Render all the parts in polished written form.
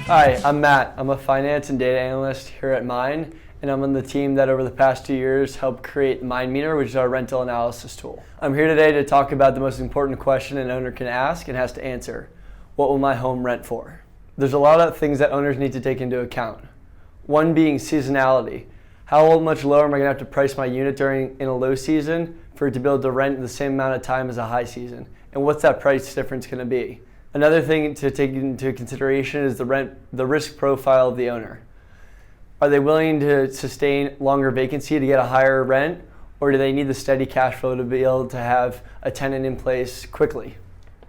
Hi, I'm Matt. I'm a finance and data analyst here at Mynd, and I'm on the team that over the past 2 years helped create Mynd Meter, which is our rental analysis tool. I'm here today to talk about the most important question an owner can ask and has to answer. What will my home rent for? There's a lot of things that owners need to take into account. One being seasonality. How much lower am I going to have to price my unit in a low season for it to be able to rent the same amount of time as a high season? And what's that price difference going to be? Another thing to take into consideration is the risk profile of the owner. Are they willing to sustain longer vacancy to get a higher rent, or do they need the steady cash flow to be able to have a tenant in place quickly?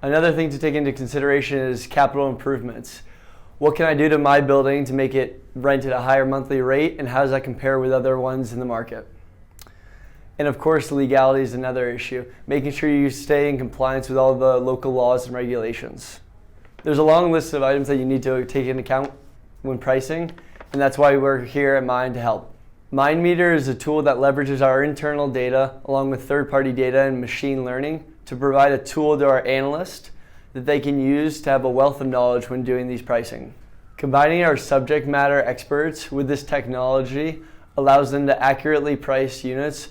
Another thing to take into consideration is capital improvements. What can I do to my building to make it rent at a higher monthly rate, and how does that compare with other ones in the market? And of course, legality is another issue, making sure you stay in compliance with all the local laws and regulations. There's a long list of items that you need to take into account when pricing, and that's why we're here at Mynd to help. Mynd Meter is a tool that leverages our internal data along with third-party data and machine learning to provide a tool to our analysts that they can use to have a wealth of knowledge when doing these pricing. Combining our subject matter experts with this technology allows them to accurately price units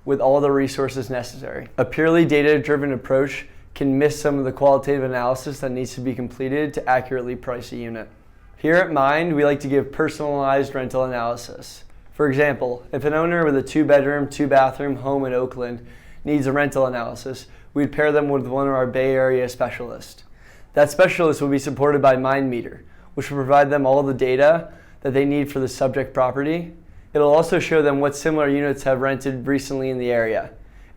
with all the resources necessary. A purely data-driven approach can miss some of the qualitative analysis that needs to be completed to accurately price a unit. Here at Mynd, we like to give personalized rental analysis. For example, if an owner with a 2-bedroom, 2-bathroom home in Oakland needs a rental analysis, we'd pair them with one of our Bay Area specialists. That specialist will be supported by Mynd Meter, which will provide them all the data that they need for the subject property. It'll also show them what similar units have rented recently in the area.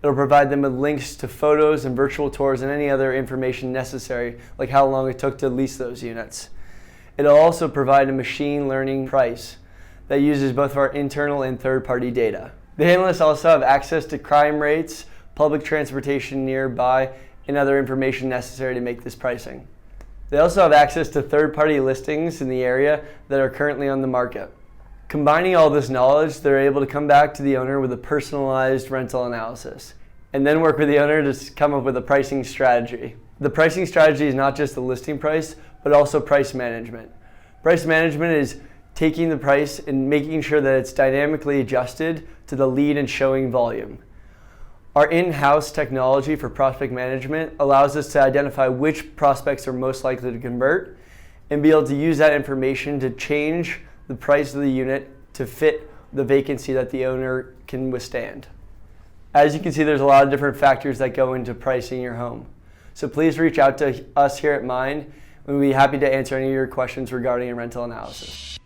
It'll provide them with links to photos and virtual tours and any other information necessary, like how long it took to lease those units. It'll also provide a machine learning price that uses both our internal and third-party data. The analysts also have access to crime rates, public transportation nearby, and other information necessary to make this pricing. They also have access to third-party listings in the area that are currently on the market. Combining all this knowledge, they're able to come back to the owner with a personalized rental analysis and then work with the owner to come up with a pricing strategy. The pricing strategy is not just the listing price, but also price management. Price management is taking the price and making sure that it's dynamically adjusted to the lead and showing volume. Our in-house technology for prospect management allows us to identify which prospects are most likely to convert and be able to use that information to change the price of the unit to fit the vacancy that the owner can withstand. As you can see, there's a lot of different factors that go into pricing your home. So please reach out to us here at Mynd. We'll be happy to answer any of your questions regarding a rental analysis.